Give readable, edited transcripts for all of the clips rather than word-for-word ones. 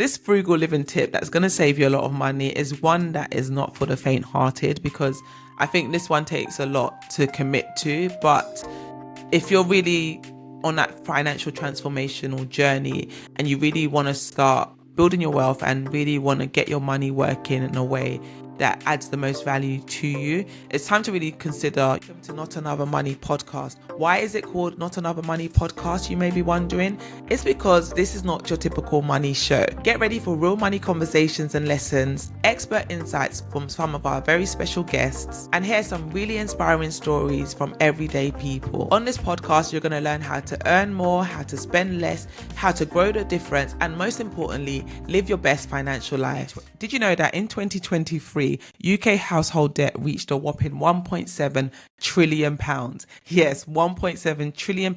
This frugal living tip that's going to save you a lot of money is one that is not for the faint-hearted, because I think this one takes a lot to commit to. But if you're really on that financial transformational journey and you really want to start building your wealth and really want to get your money working in a way that adds the most value to you, it's time to really consider welcome to Not Another Money podcast. Why is it called Not Another Money podcast, you may be wondering? It's because this is not your typical money show. Get ready for real money conversations and lessons, expert insights from some of our very special guests, and hear some really inspiring stories from everyday people. On this podcast, you're going to learn how to earn more, how to spend less, how to grow the difference, and most importantly, live your best financial life. Did you know that in 2023, UK household debt reached a whopping £1.7 trillion? Yes, £1.7 trillion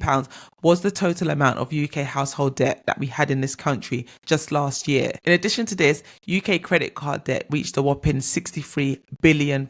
was the total amount of UK household debt that we had in this country just last year. In addition to this, UK credit card debt reached a whopping £63 billion.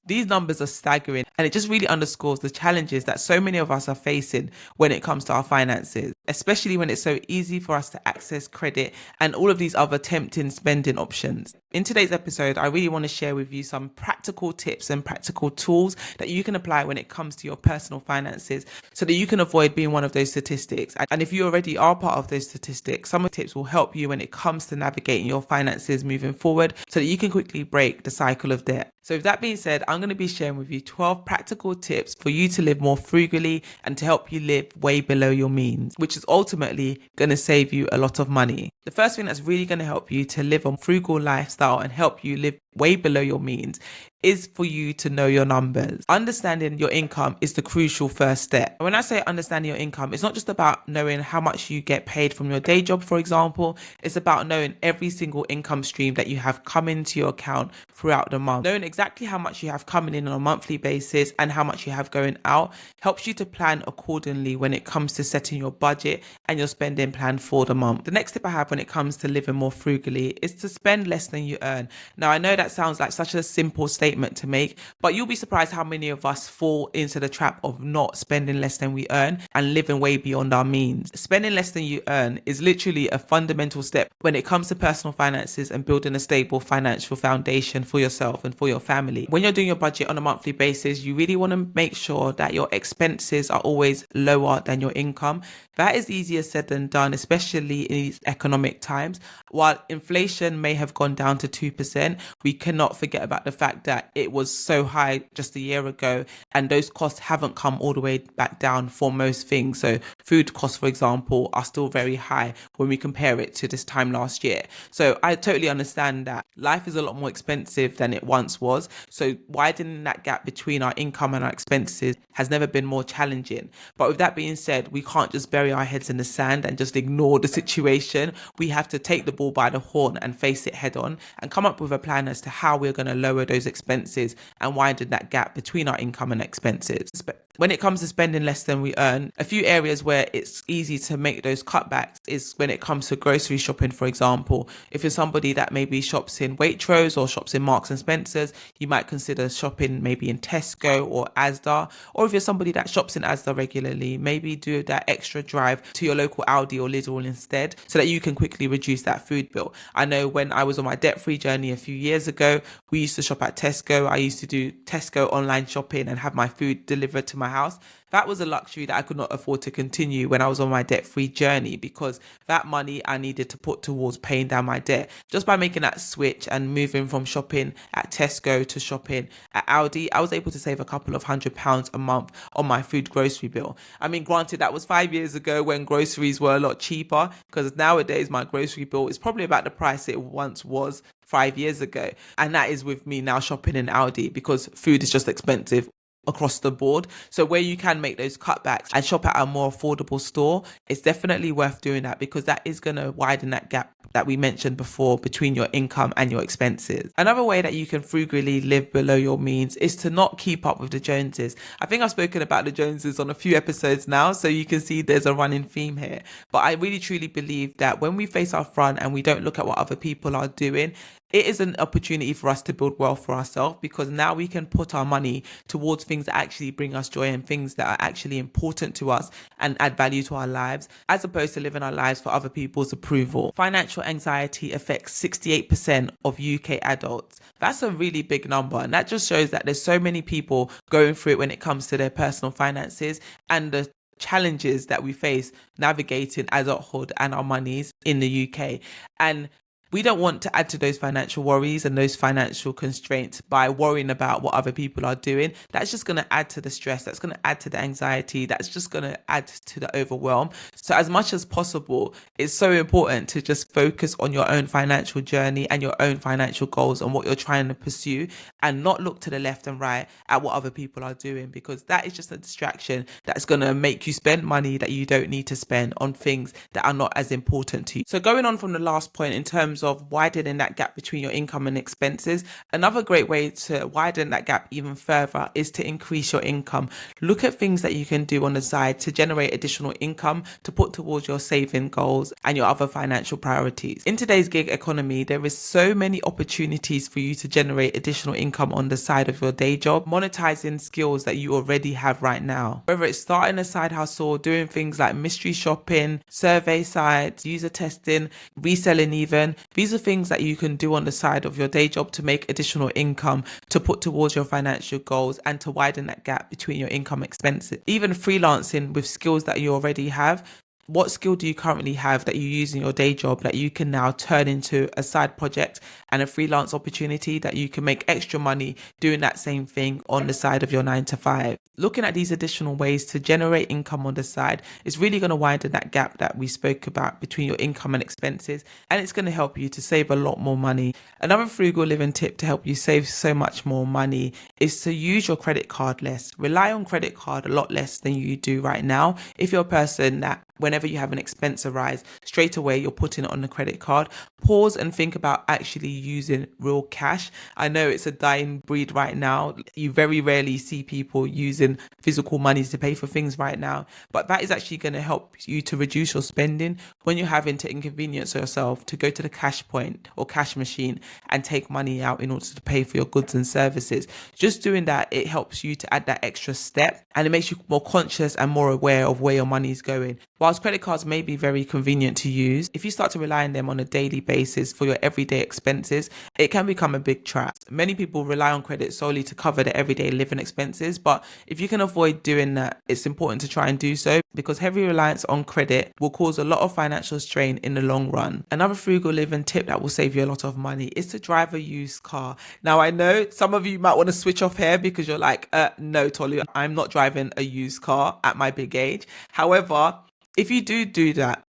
These numbers are staggering, and it just really underscores the challenges that so many of us are facing when it comes to our finances, especially when it's so easy for us to access credit and all of these other tempting spending options. In today's episode, I really want to share with you some practical tips and practical tools that you can apply when it comes to your personal finances so that you can avoid being one of those statistics. And if you already are part of those statistics, some of the tips will help you when it comes to navigating your finances moving forward so that you can quickly break the cycle of debt. So with that being said, I'm going to be sharing with you 12 practical tips for you to live more frugally and to help you live way below your means, which is ultimately going to save you a lot of money. The first thing that's really going to help you to live a frugal lifestyle and help you live way below your means is for you to know your numbers. Understanding your income is the crucial first step. When I say understanding your income, it's not just about knowing how much you get paid from your day job, for example. It's about knowing every single income stream that you have come into your account throughout the month. Knowing exactly how much you have coming in on a monthly basis and how much you have going out helps you to plan accordingly when it comes to setting your budget and your spending plan for the month. The next tip I have when it comes to living more frugally is to spend less than you earn. Now, I know that sounds like such a simple statement to make, but you'll be surprised how many of us fall into the trap of not spending less than we earn and living way beyond our means. Spending less than you earn is literally a fundamental step when it comes to personal finances and building a stable financial foundation for yourself and for your family. When you're doing your budget on a monthly basis, you really want to make sure that your expenses are always lower than your income. That is easier said than done, especially in these economic times. While inflation may have gone down to 2%, we cannot forget about the fact that it was so high just a year ago, and those costs haven't come all the way back down for most things. So food costs, for example, are still very high when we compare it to this time last year. So I totally understand that life is a lot more expensive than it once was. So widening that gap between our income and our expenses has never been more challenging. But with that being said, we can't just bury our heads in the sand and just ignore the situation. We have to take the bull by the horn and face it head on and come up with a plan as to how we're going to lower those expenses and widen that gap between our income and expenses. When it comes to spending less than we earn, a few areas where it's easy to make those cutbacks is when it comes to grocery shopping, for example. If you're somebody that maybe shops in Waitrose or shops in Marks and Spencer's, you might consider shopping maybe in Tesco or Asda. Or if you're somebody that shops in Asda regularly, maybe do that extra drive to your local Aldi or Lidl instead so that you can quickly reduce that food bill. I know when I was on my debt-free journey a few years ago, we used to shop at Tesco. I used to do Tesco online shopping and have my food delivered to my house. That was a luxury that I could not afford to continue when I was on my debt-free journey, because that money I needed to put towards paying down my debt. Just by making that switch and moving from shopping at Tesco to shopping at Aldi, I was able to save a couple of £100 a month on my food grocery bill. I mean, granted, that was 5 years ago when groceries were a lot cheaper, because nowadays my grocery bill is probably about the price it once was 5 years ago. And that is with me now shopping in Aldi, because food is just expensive across the board. So where you can make those cutbacks and shop at a more affordable store, it's definitely worth doing that, because that is going to widen that gap that we mentioned before between your income and your expenses. Another way that you can frugally live below your means is to not keep up with the Joneses. I think I've spoken about the Joneses on a few episodes now, so you can see there's a running theme here. But I really truly believe that when we face our front and we don't look at what other people are doing, it is an opportunity for us to build wealth for ourselves, because now we can put our money towards things that actually bring us joy and things that are actually important to us and add value to our lives, as opposed to living our lives for other people's approval. Financial anxiety affects 68% of UK adults. That's a really big number, and that just shows that there's so many people going through it when it comes to their personal finances and the challenges that we face navigating adulthood and our monies in the UK. And we don't want to add to those financial worries and those financial constraints by worrying about what other people are doing. That's just going to add to the stress. That's going to add to the anxiety. That's just going to add to the overwhelm. So as much as possible, it's so important to just focus on your own financial journey and your own financial goals and what you're trying to pursue, and not look to the left and right at what other people are doing, because that is just a distraction that's going to make you spend money that you don't need to spend on things that are not as important to you. So going on from the last point in terms of widening that gap between your income and expenses, another great way to widen that gap even further is to increase your income. Look at things that you can do on the side to generate additional income to put towards your saving goals and your other financial priorities. In today's gig economy, there is so many opportunities for you to generate additional income on the side of your day job, monetizing skills that you already have right now. Whether it's starting a side hustle, doing things like mystery shopping, survey sites, user testing, reselling even, these are things that you can do on the side of your day job to make additional income to put towards your financial goals and to widen that gap between your income and expenses. Even freelancing with skills that you already have. What skill do you currently have that you use in your day job that you can now turn into a side project and a freelance opportunity that you can make extra money doing that same thing on the side of your 9 to 5? Looking at these additional ways to generate income on the side is really going to widen that gap that we spoke about between your income and expenses, and it's going to help you to save a lot more money. Another frugal living tip to help you save so much more money is to use your credit card less. Rely on credit card a lot less than you do right now. If you're a person that whenever you have an expense arise, straight away you're putting it on the credit card, pause and think about actually using real cash. I know it's a dying breed right now. You very rarely see people using physical money to pay for things right now, but that is actually going to help you to reduce your spending when you're having to inconvenience yourself to go to the cash point or cash machine and take money out in order to pay for your goods and services. Just doing that, it helps you to add that extra step, and it makes you more conscious and more aware of where your money is going. Whilst credit cards may be very convenient to use, if you start to rely on them on a daily basis for your everyday expenses, it can become a big trap. Many people rely on credit solely to cover their everyday living expenses, but if you can avoid doing that, it's important to try and do so, because heavy reliance on credit will cause a lot of financial strain in the long run. Another frugal living tip that will save you a lot of money is to drive a used car. Now, I know some of you might want to switch off here because you're like, no, Tolu, I'm not driving a used car at my big age. However, if you do that,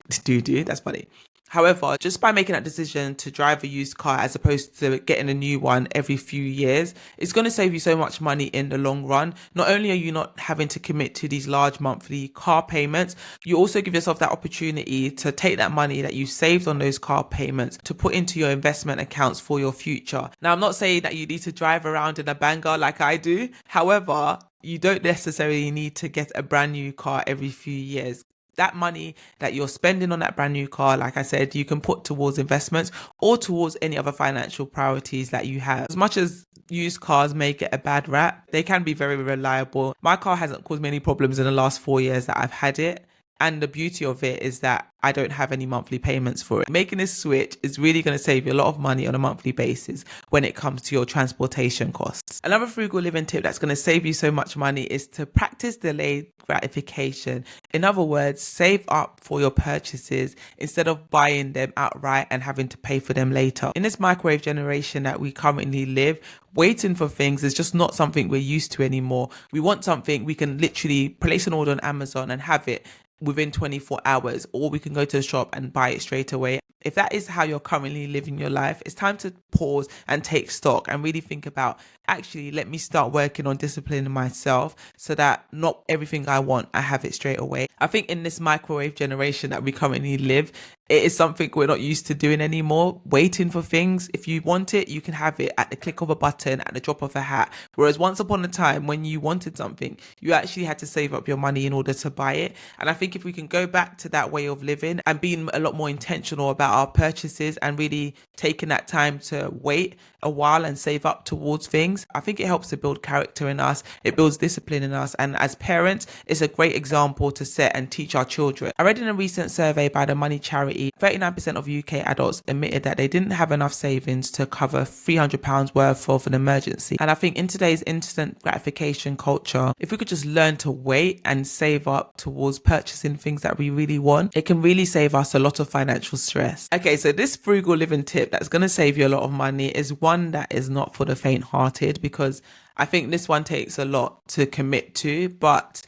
that's funny. However, just by making that decision to drive a used car as opposed to getting a new one every few years, it's going to save you so much money in the long run. Not only are you not having to commit to these large monthly car payments, you also give yourself that opportunity to take that money that you saved on those car payments to put into your investment accounts for your future. Now, I'm not saying that you need to drive around in a banger like I do. However, you don't necessarily need to get a brand new car every few years. That money that you're spending on that brand new car, like I said, you can put towards investments or towards any other financial priorities that you have. As much as used cars may get a bad rap, they can be very reliable. My car hasn't caused me any problems in the last 4 years that I've had it. And the beauty of it is that I don't have any monthly payments for it. Making this switch is really going to save you a lot of money on a monthly basis when it comes to your transportation costs. Another frugal living tip that's going to save you so much money is to practice delayed gratification. In other words, save up for your purchases instead of buying them outright and having to pay for them later. In this microwave generation that we currently live, waiting for things is just not something we're used to anymore. We want something we can literally place an order on Amazon and have it within 24 hours, or we can go to the shop and buy it straight away. If that is how you're currently living your life, it's time to pause and take stock and really think about, actually, let me start working on disciplining myself so that not everything I want, I have it straight away. I think in this microwave generation that we currently live, it is something we're not used to doing anymore. Waiting for things. If you want it, you can have it at the click of a button, at the drop of a hat. Whereas once upon a time, when you wanted something, you actually had to save up your money in order to buy it. And I think if we can go back to that way of living and being a lot more intentional about our purchases and really taking that time to wait a while and save up towards things, I think it helps to build character in us. It builds discipline in us. And as parents, it's a great example to set and teach our children. I read in a recent survey by the money charity, 39% of UK adults admitted that they didn't have enough savings to cover £300 worth of an emergency. And I think in today's instant gratification culture, if we could just learn to wait and save up towards purchasing things that we really want, it can really save us a lot of financial stress. Okay, so this frugal living tip that's going to save you a lot of money is one that is not for the faint-hearted, because I think this one takes a lot to commit to. But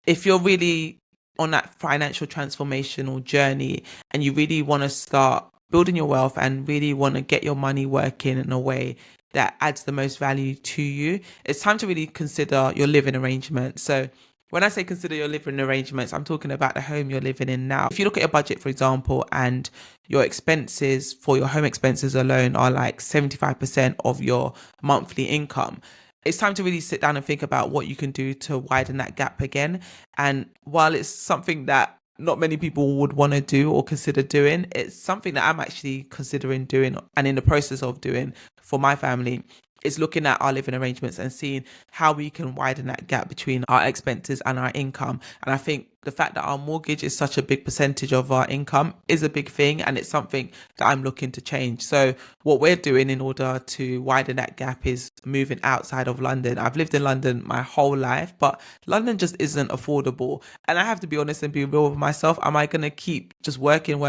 if you're really on that financial transformational journey and you really want to start building your wealth and really want to get your money working in a way that adds the most value to you, it's time to really consider your living arrangements. So when I say consider your living arrangements, I'm talking about the home you're living in now. If you look at your budget, for example, and your expenses for your home expenses alone are like 75% of your monthly income, it's time to really sit down and think about what you can do to widen that gap again. And while it's something that not many people would want to do or consider doing, it's something that I'm actually considering doing and in the process of doing for my family. Is looking at our living arrangements and seeing how we can widen that gap between our expenses and our income. And I think the fact that our mortgage is such a big percentage of our income is a big thing, and it's something that I'm looking to change. So what we're doing in order to widen that gap is moving outside of London. I've lived in London my whole life, but London just isn't affordable. And I have to be honest and be real with myself. Am I going to keep just working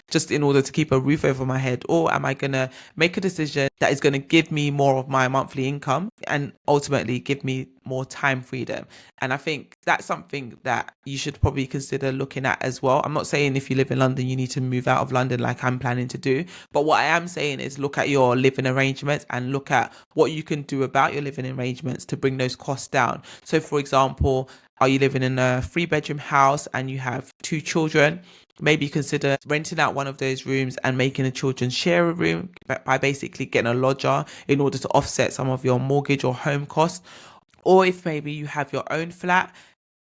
just in order to keep a roof over my head? Or am I going to make a decision that is going to give me more of my monthly income and ultimately give me more time freedom? And I think that's something that you should probably consider looking at as well. I'm not saying if you live in London, you need to move out of London like I'm planning to do. But what I am saying is look at your living arrangements and look at what you can do about your living arrangements to bring those costs down. So for example, are you living in a 3-bedroom house and you have 2 children? Maybe consider renting out one of those rooms and making the children share a room by basically getting a lodger in order to offset some of your mortgage or home costs. Or if maybe you have your own flat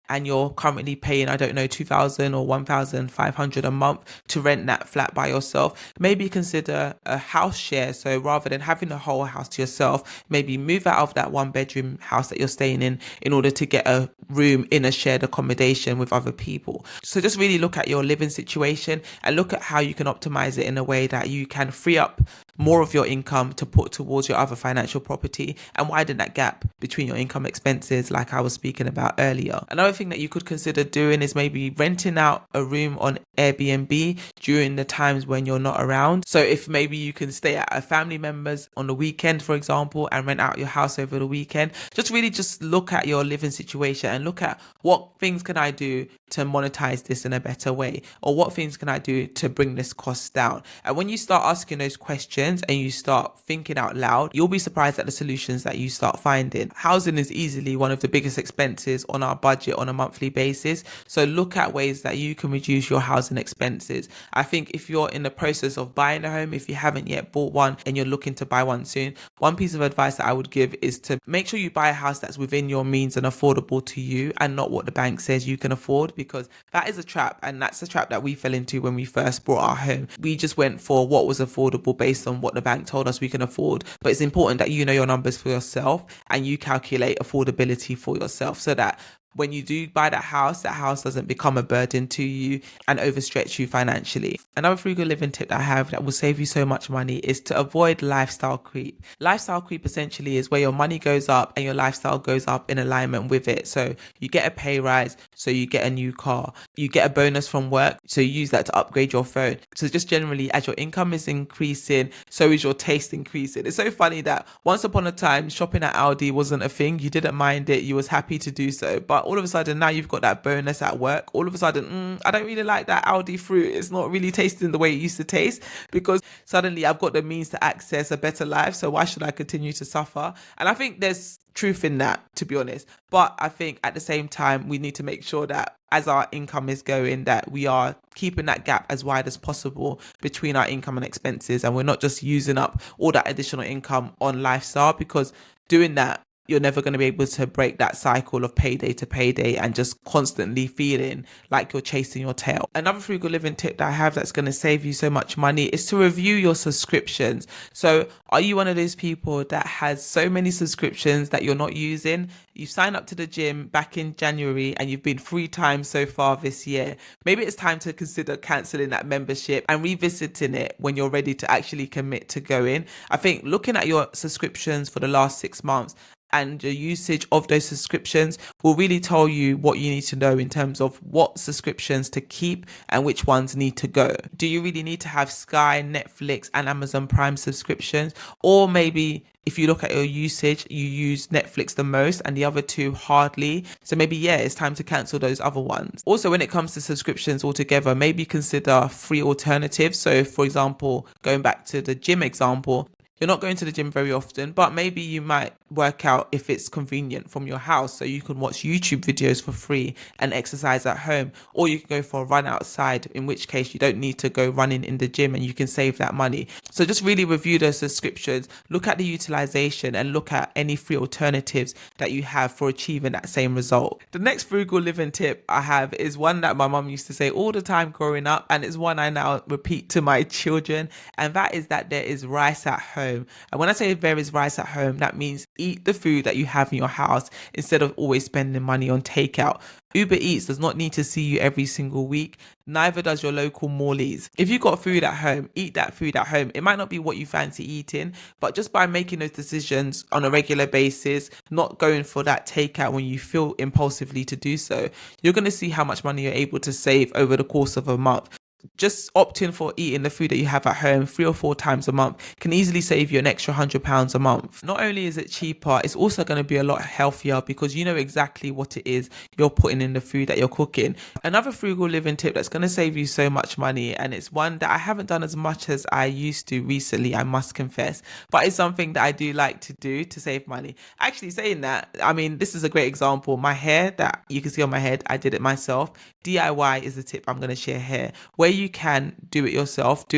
and you're currently paying, I don't know, 2,000 or 1,500 a month to rent that flat by yourself, maybe consider a house share. So rather than having the whole house to yourself, maybe move out of that 1-bedroom house that you're staying in order to get a room in a shared accommodation with other people. So just really look at your living situation and look at how you can optimize it in a way that you can free up more of your income to put towards your other financial property and widen that gap between your income expenses like I was speaking about earlier. Another thing that you could consider doing is maybe renting out a room on Airbnb during the times when you're not around. So if maybe you can stay at a family member's on the weekend, for example, and rent out your house over the weekend, just really just look at your living situation and look at what things can I do to monetize this in a better way, or what things can I do to bring this cost down. And when you start asking those questions and you start thinking out loud, you'll be surprised at the solutions that you start finding. Housing is easily one of the biggest expenses on our budget on a monthly basis. So look at ways that you can reduce your housing expenses. I think if you're in the process of buying a home, if you haven't yet bought one and you're looking to buy one soon, one piece of advice that I would give is to make sure you buy a house that's within your means and affordable to you and not what the bank says you can afford, because that is a trap. And that's a trap that we fell into when we first bought our home. We just went for what was affordable based on what the bank told us we can afford. But it's important that you know your numbers for yourself and you calculate affordability for yourself so that when you do buy that house doesn't become a burden to you and overstretch you financially. Another frugal living tip that I have that will save you so much money is to avoid lifestyle creep. Lifestyle creep essentially is where your money goes up and your lifestyle goes up in alignment with it. So you get a pay rise, so you get a new car. You get a bonus from work, so you use that to upgrade your phone. So just generally, as your income is increasing, so is your taste increasing. It's so funny that once upon a time, shopping at Aldi wasn't a thing. You didn't mind it. You was happy to do so. But but all of a sudden now you've got that bonus at work. All of a sudden, I don't really like that Aldi fruit. It's not really tasting the way it used to taste, because suddenly I've got the means to access a better life. So why should I continue to suffer? And I think there's truth in that, to be honest. But I think at the same time, we need to make sure that as our income is going, that we are keeping that gap as wide as possible between our income and expenses, and we're not just using up all that additional income on lifestyle, because doing that, you're never going to be able to break that cycle of payday to payday and just constantly feeling like you're chasing your tail. Another frugal living tip that I have that's going to save you so much money is to review your subscriptions. So are you one of those people that has so many subscriptions that you're not using? You signed up to the gym back in January and you've been 3 times so far this year. Maybe it's time to consider cancelling that membership and revisiting it when you're ready to actually commit to going. I think looking at your subscriptions for the last 6 months and your usage of those subscriptions will really tell you what you need to know in terms of what subscriptions to keep and which ones need to go. Do you really need to have Sky, Netflix and Amazon Prime subscriptions? Or maybe if you look at your usage, you use Netflix the most and the other 2 hardly. So maybe, it's time to cancel those other ones. Also, when it comes to subscriptions altogether, maybe consider free alternatives. So for example, going back to the gym example, you're not going to the gym very often, but maybe you might work out if it's convenient from your house, so you can watch YouTube videos for free and exercise at home, or you can go for a run outside, in which case you don't need to go running in the gym and you can save that money. So just really review those subscriptions, look at the utilization and look at any free alternatives that you have for achieving that same result. The next frugal living tip I have is one that my mum used to say all the time growing up, and it's one I now repeat to my children, and that is that there is rice at home. And when I say there is rice at home, that means eat the food that you have in your house instead of always spending money on takeout. Uber Eats does not need to see you every single week. Neither does your local Morley's. If you've got food at home, eat that food at home. It might not be what you fancy eating, but just by making those decisions on a regular basis, not going for that takeout when you feel impulsively to do so, you're going to see how much money you're able to save over the course of a month. Just opting for eating the food that you have at home 3 or 4 times a month can easily save you an extra £100 a month. Not only is it cheaper, it's also going to be a lot healthier because you know exactly what it is you're putting in the food that you're cooking. Another frugal living tip that's going to save you so much money, and it's one that I haven't done as much as I used to recently, I must confess, but it's something that I do like to do to save money. Actually, saying that, I mean, this is a great example. My hair that you can see on my head, I did it myself. DIY is the tip I'm going to share here. Where you can do it yourself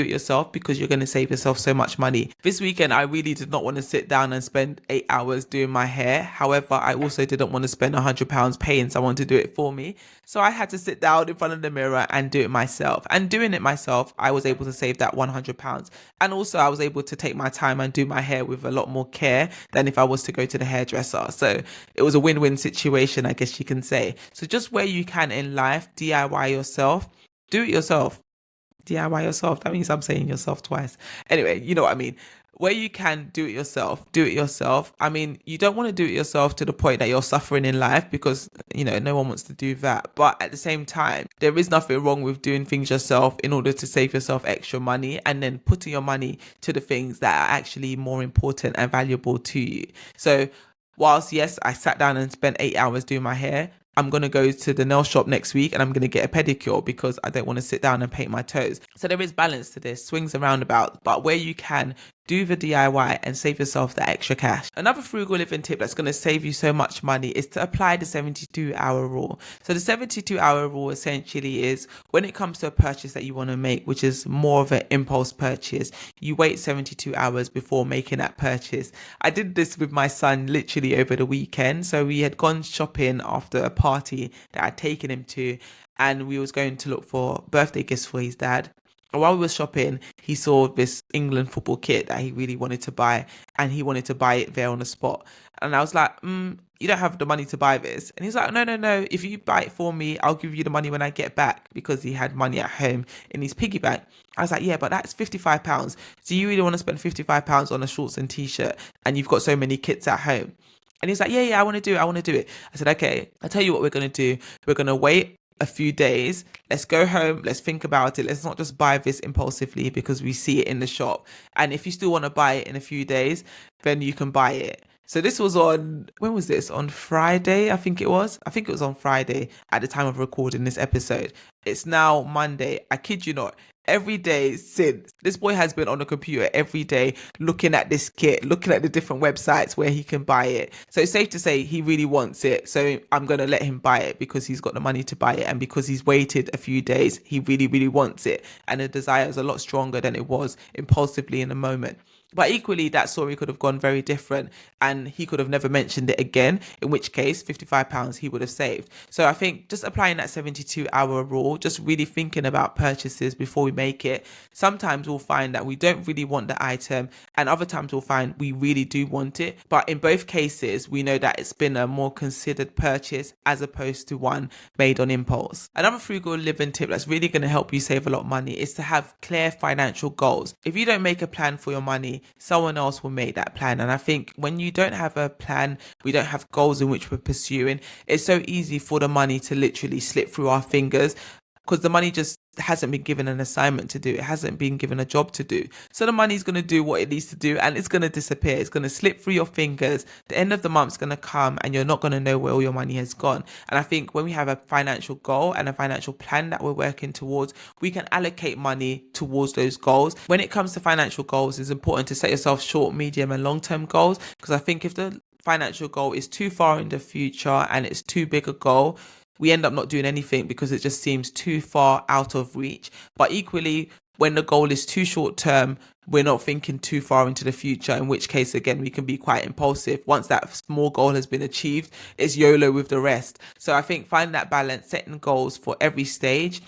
because you're going to save yourself so much money. This weekend, I really did not want to sit down and spend 8 hours doing my hair. However, I also didn't want to spend £100 paying someone to do it for me. So I had to sit down in front of the mirror and do it myself. And doing it myself, I was able to save that £100. And also I was able to take my time and do my hair with a lot more care than if I was to go to the hairdresser. So it was a win-win situation, I guess you can say. So just where you can in life, DIY yourself, do it yourself. DIY yourself. That means I'm saying yourself twice. Anyway, you know what I mean. Where you can do it yourself, do it yourself. I mean, you don't want to do it yourself to the point that you're suffering in life because, you know, no one wants to do that. But at the same time, there is nothing wrong with doing things yourself in order to save yourself extra money and then putting your money to the things that are actually more important and valuable to you. So whilst, yes, I sat down and spent 8 hours doing my hair, I'm going to go to the nail shop next week and I'm going to get a pedicure because I don't want to sit down and paint my toes. So there is balance to this, swings and roundabouts, but where you can, do the DIY and save yourself the extra cash. Another frugal living tip that's going to save you so much money is to apply the 72-hour rule. So the 72-hour rule essentially is when it comes to a purchase that you want to make, which is more of an impulse purchase, you wait 72 hours before making that purchase. I did this with my son literally over the weekend. So we had gone shopping after a party that I'd taken him to, and we was going to look for birthday gifts for his dad. And while we were shopping, he saw this England football kit that he really wanted to buy, and he wanted to buy it there on the spot. And I was like, you don't have the money to buy this. And he's like, no, if you buy it for me, I'll give you the money when I get back, because he had money at home in his piggy bank. I was like, yeah, but that's £55. So you really want to spend £55 on a shorts and t-shirt, and you've got so many kits at home? And he's like, yeah, I want to do it. I said, okay, I'll tell you what we're going to do. We're going to wait a few days. Let's go home. Let's think about it. Let's not just buy this impulsively because we see it in the shop. And if you still want to buy it in a few days, then you can buy it. So this was on, when was this? On Friday, I think it was. I think it was on Friday at the time of recording this episode. It's now Monday. I kid you not. Every day since, this boy has been on the computer every day looking at this kit, looking at the different websites where he can buy it. So it's safe to say he really wants it. So I'm going to let him buy it because he's got the money to buy it. And because he's waited a few days, he really, really wants it. And the desire is a lot stronger than it was impulsively in the moment. But equally, that story could have gone very different and he could have never mentioned it again, in which case £55 he would have saved. So I think just applying that 72-hour rule, just really thinking about purchases before we make it. Sometimes we'll find that we don't really want the item and other times we'll find we really do want it. But in both cases, we know that it's been a more considered purchase as opposed to one made on impulse. Another frugal living tip that's really going to help you save a lot of money is to have clear financial goals. If you don't make a plan for your money, someone else will make that plan. And I think when you don't have a plan, we don't have goals in which we're pursuing, it's so easy for the money to literally slip through our fingers because the money just hasn't been given an assignment to do. It hasn't been given a job to do. So the money's going to do what it needs to do and it's going to disappear. It's going to slip through your fingers. The end of the month's going to come and you're not going to know where all your money has gone. And I think when we have a financial goal and a financial plan that we're working towards, we can allocate money towards those goals. When it comes to financial goals, it's important to set yourself short, medium and long-term goals, because I think if the financial goal is too far in the future and it's too big a goal, we end up not doing anything because it just seems too far out of reach. But equally, when the goal is too short term, we're not thinking too far into the future, in which case, again, we can be quite impulsive. Once that small goal has been achieved, it's YOLO with the rest. So I think finding that balance, setting goals for every stage,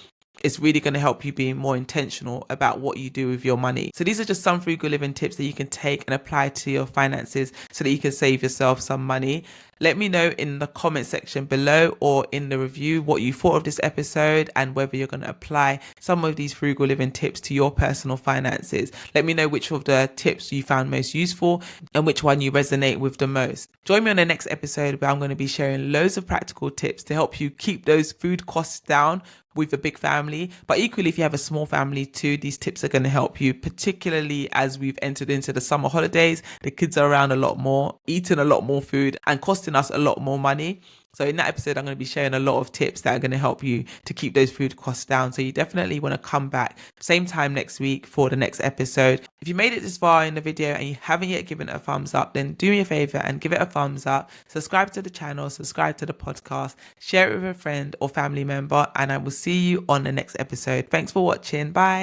it's really going to help you be more intentional about what you do with your money. So these are just some frugal living tips that you can take and apply to your finances so that you can save yourself some money. Let me know in the comment section below or in the review what you thought of this episode and whether you're going to apply some of these frugal living tips to your personal finances. Let me know which of the tips you found most useful and which one you resonate with the most. Join me on the next episode where I'm going to be sharing loads of practical tips to help you keep those food costs down with a big family. But equally, if you have a small family too, these tips are going to help you, particularly as we've entered into the summer holidays. The kids are around a lot more, eating a lot more food and costing us a lot more money. So in that episode, I'm going to be sharing a lot of tips that are going to help you to keep those food costs down. So you definitely want to come back same time next week for the next episode. If you made it this far in the video and you haven't yet given it a thumbs up, then do me a favor and give it a thumbs up. Subscribe to the channel, subscribe to the podcast, share it with a friend or family member, and I will see you on the next episode. Thanks for watching. Bye.